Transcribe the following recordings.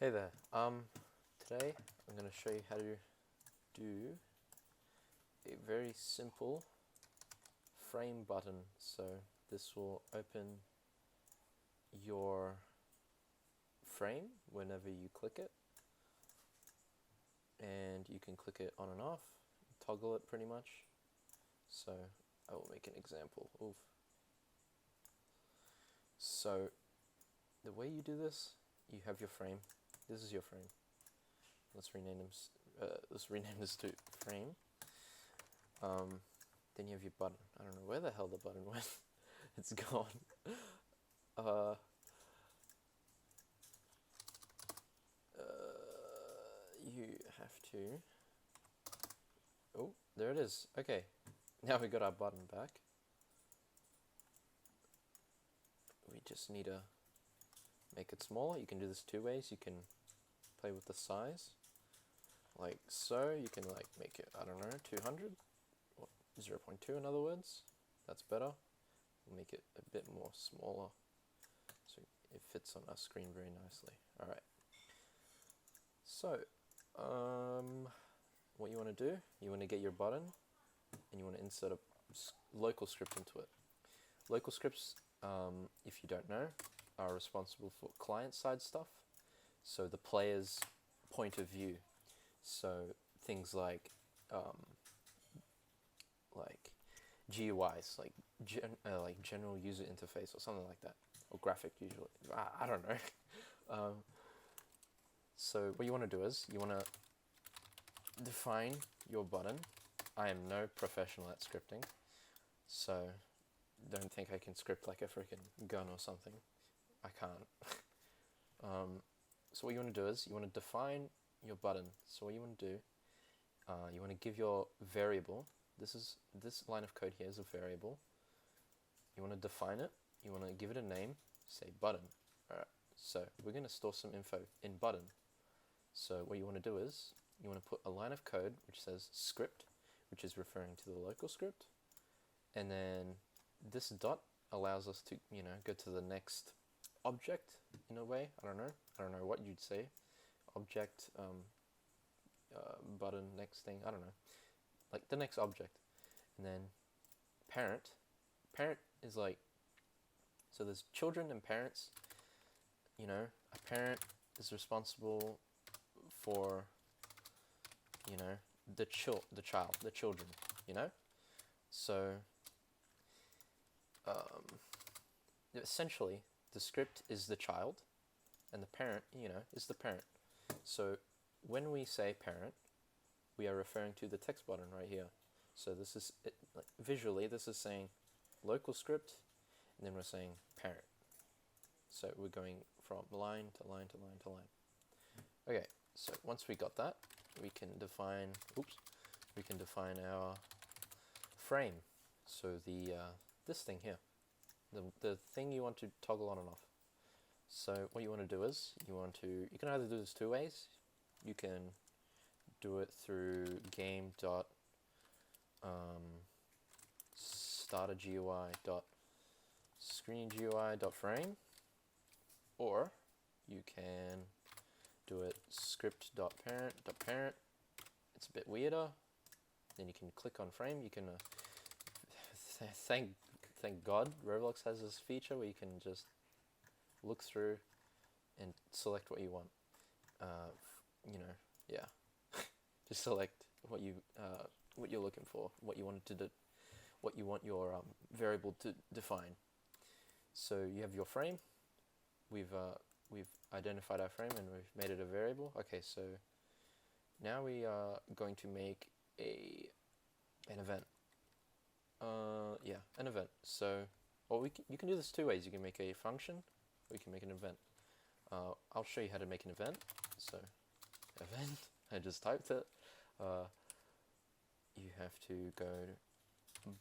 Hey there. Today I'm going to show you how to do a very simple frame button. So this will open your frame whenever you click it, and you can click it on and off, toggle it pretty much. So I will make an example. Oof. So the way you do this, you have your frame. This is your frame. Let's rename this to frame. Then you have your button. I don't know where the hell the button went. It's gone. You have to. Oh, there it is. Okay, now we got our button back. We just need to make it smaller. You can do this two ways. You can play with the size, like so. You can like make it, I don't know, 200 or 0.2 in other words. That's better. We'll make it a bit more smaller so it fits on our screen very nicely. Alright. So, what you want to do, you want to get your button and you want to insert a local script into it. Local scripts, if you don't know, are responsible for client-side stuff, so the player's point of view. So things like GUIs, like general user interface or something like that, or graphic usually. I don't know. So what you want to do is you want to define your button. I am no professional at scripting, so don't think I can script like a freaking gun or something. I can't. So what you want to do is you want to define your button. So what you want to do, you want to give your variable. This line of code here is a variable. You want to define it. You want to give it a name. Say button. Alright. So we're going to store some info in button. So what you want to do is you want to put a line of code which says script, which is referring to the local script, and then this dot allows us to, go to the next object in a way. I don't know what you'd say. Object, button, next thing. I don't know. Like the next object, and then parent. Parent is like, so there's children and parents. A parent is responsible for, the children. So essentially, the script is the child, and the parent, is the parent. So when we say parent, we are referring to the text button right here. So this is it, like, visually this is saying local script, and then we're saying parent. So we're going from line to line to line to line. Okay, so once we got that, we can define our frame. So the this thing here, the thing you want to toggle on and off. So what you want to do is you can either do this two ways. You can do it through game dot starter GUI dot screen GUI dot frame, or you can do it script dot parent dot parent. It's a bit weirder. Then you can click on frame. You can thank God Roblox has this feature where you can just look through and select what you want. Yeah. Just select what you're looking for, what you want your variable to define. So you have your frame. We've identified our frame and we've made it a variable. Okay, so now we are going to make an event. An event. So, you can do this two ways. You can make a function, or you can make an event. I'll show you how to make an event. So, event. I just typed it. You have to go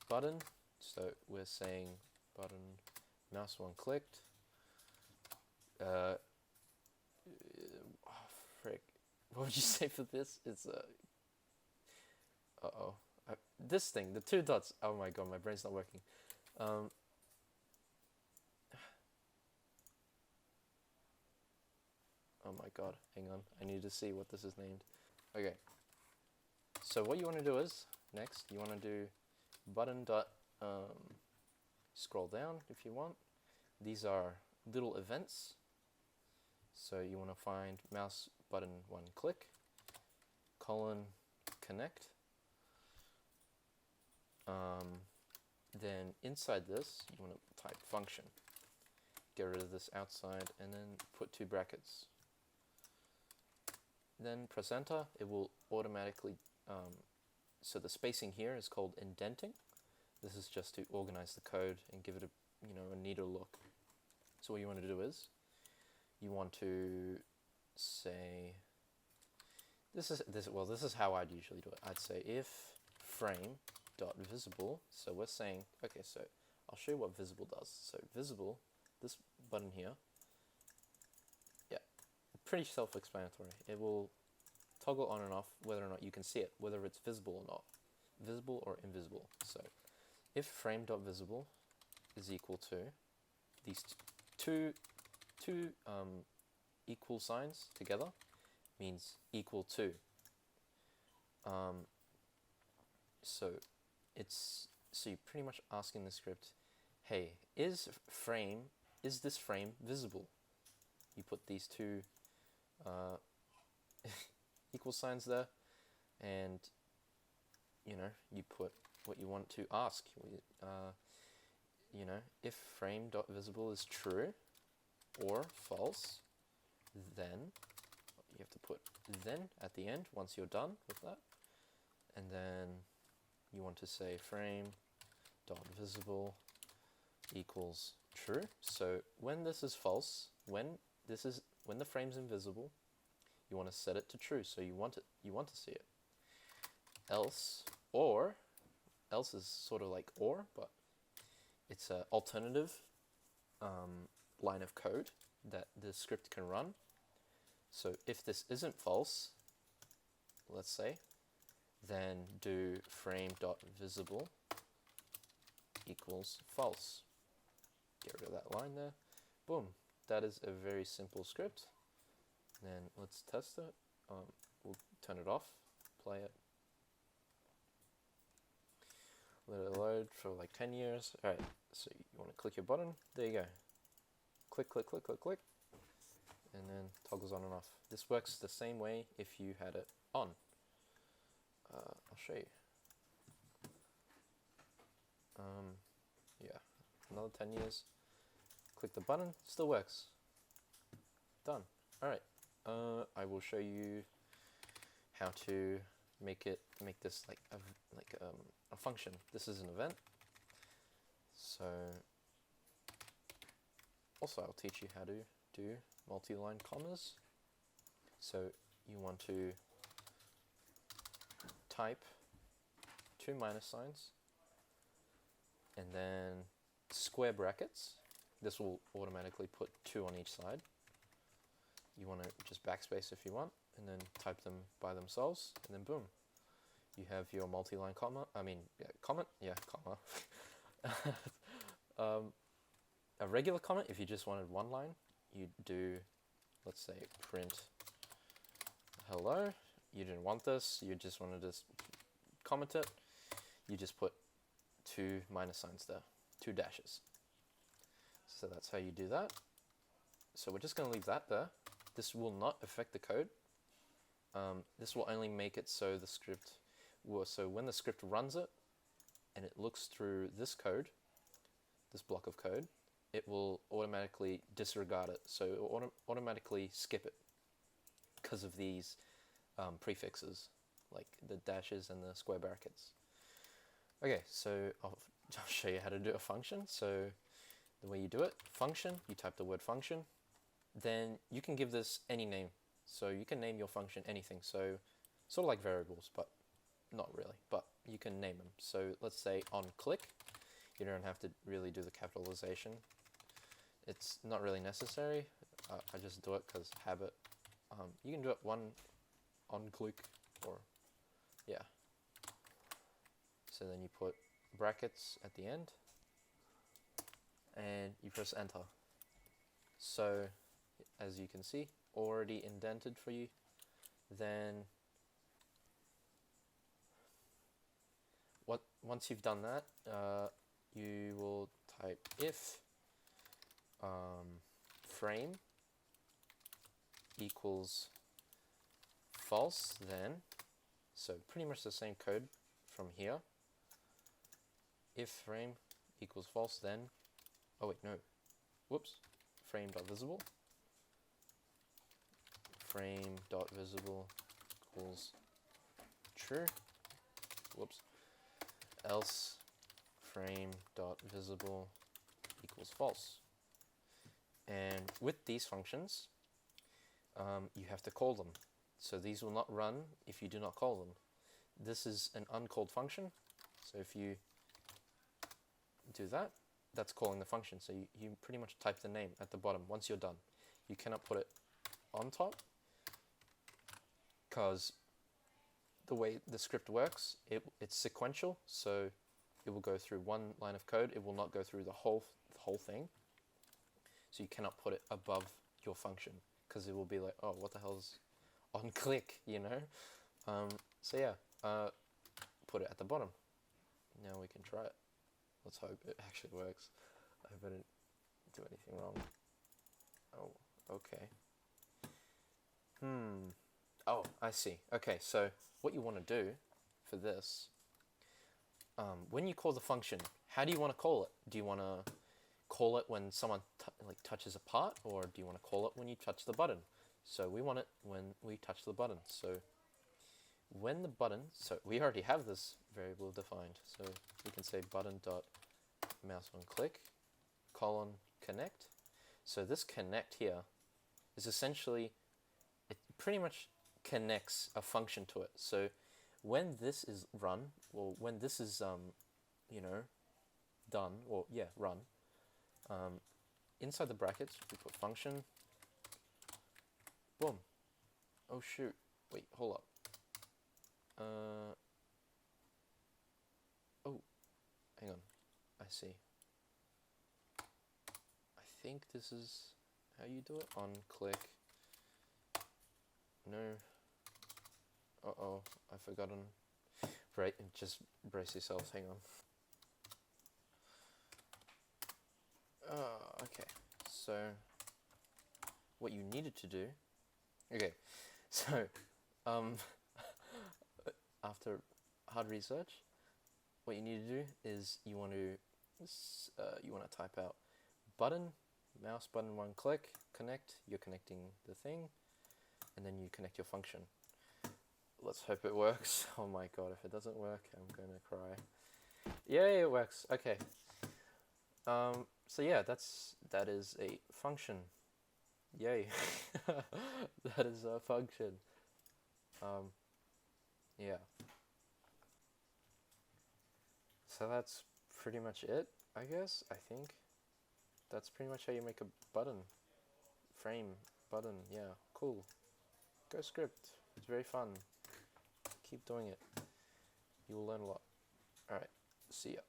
button. So we're saying button, mouse one clicked. Frick. What would you say for this? It's this thing, the two dots. Oh my god, my brain's not working. Oh my god, hang on. I need to see what this is named. Okay. So what you want to do is, next, you want to do button dot scroll down if you want. These are little events. So you want to find mouse button one click, colon connect. Then inside this, you want to type function. Get rid of this outside and then put 2 brackets. Then press enter. It will automatically, so the spacing here is called indenting. This is just to organize the code and give it a neater look. So what you want to do is, you want to say, this is how I'd usually do it. I'd say if frame dot visible. So we're saying, okay, so I'll show you what visible does. So visible, this button here, yeah, pretty self-explanatory. It will toggle on and off whether or not you can see it, whether it's visible or not, visible or invisible. So if frame dot visible is equal to these two equal signs together means equal to. So you're pretty much asking the script, hey, is this frame visible? You put these 2 equal signs there, and you put what you want to ask. If frame dot visible is true or false, then you have to put then at the end once you're done with that, and then you want to say frame dot visible equals true. So when this is false, when the frame's invisible, you want to set it to true. So you want to see it. Else is sort of like or, but it's an alternative line of code that the script can run. So if this isn't false, let's say, then do frame.visible equals false. Get rid of that line there. Boom. That is a very simple script. Then let's test it. We'll turn it off, play it. Let it load for like 10 years. Alright, so you want to click your button. There you go. Click, click, click, click, click. And then toggles on and off. This works the same way if you had it on. I'll show you. Yeah, another 10 years. Click the button, still works. Done. Alright, I will show you how to make this like a function. This is an event. So also I'll teach you how to do multi-line commas. So you want to type 2 minus signs and then square brackets. This will automatically put 2 on each side. You want to just backspace if you want, and then type them by themselves, and then boom, you have your multi-line comma. Comment. Yeah, comma. A regular comment, if you just wanted one line, you do, let's say, print hello. You didn't want this. You just wanted to comment it. You just put 2 minus signs there, 2 dashes. So that's how you do that. So we're just going to leave that there. This will not affect the code. This will only make it so the script, so when the script runs it and it looks through this code, this block of code, it will automatically disregard it. So it will automatically skip it because of these prefixes, like the dashes and the square brackets. Okay, so I'll show you how to do a function. So the way you do it, function, you type the word function, then you can give this any name. So you can name your function anything. So sort of like variables, but not really, but you can name them. So let's say on click, you don't have to really do the capitalization. It's not really necessary. I just do it because habit. You can do it one on click or yeah. So then you put brackets at the end and you press enter. So as you can see, already indented for you, then once you've done that, you will type if frame equals false, then, so pretty much the same code from here. If frame equals false, then, oh wait, no, whoops, frame.visible, frame.visible equals true, whoops, else frame.visible equals false. And with these functions, you have to call them. So these will not run if you do not call them. This is an uncalled function. So if you do that, that's calling the function. So you pretty much type the name at the bottom once you're done. You cannot put it on top, because the way the script works, it's sequential. So it will go through one line of code. It will not go through the whole thing. So you cannot put it above your function, because it will be like, oh, what the hell is on click, you know? So yeah, put it at the bottom. Now we can try it. Let's hope it actually works. I hope I didn't do anything wrong. Oh, okay. Oh, I see. Okay, so what you want to do for this, when you call the function, how do you want to call it? Do you want to call it when someone touches a part, or do you want to call it when you touch the button? So we want it when we touch the button. So when the button, so we already have this variable defined. So we can say button.mouse1click colon connect. So this connect here is essentially, it pretty much connects a function to it. So when this is run, or when this is you know, done, or yeah, run, inside the brackets we put function, boom. Oh shoot, wait, hold up. Oh, hang on, I see. I think this is how you do it. On click. No. Uh-oh, I've forgotten. Right, just brace yourself, hang on. Okay, so what you needed to do, okay, so after hard research, what you need to do is you want to type out button, mouse button, one click, connect. You're connecting the thing, and then you connect your function. Let's hope it works. Oh my god, if it doesn't work, I'm gonna cry. Yay, it works. Okay. So yeah, that is a function. Yay. That is a function. Yeah. So that's pretty much it, I guess. I think that's pretty much how you make a button. Frame, button, yeah, cool. Go script. It's very fun. Keep doing it. You will learn a lot. Alright, see ya.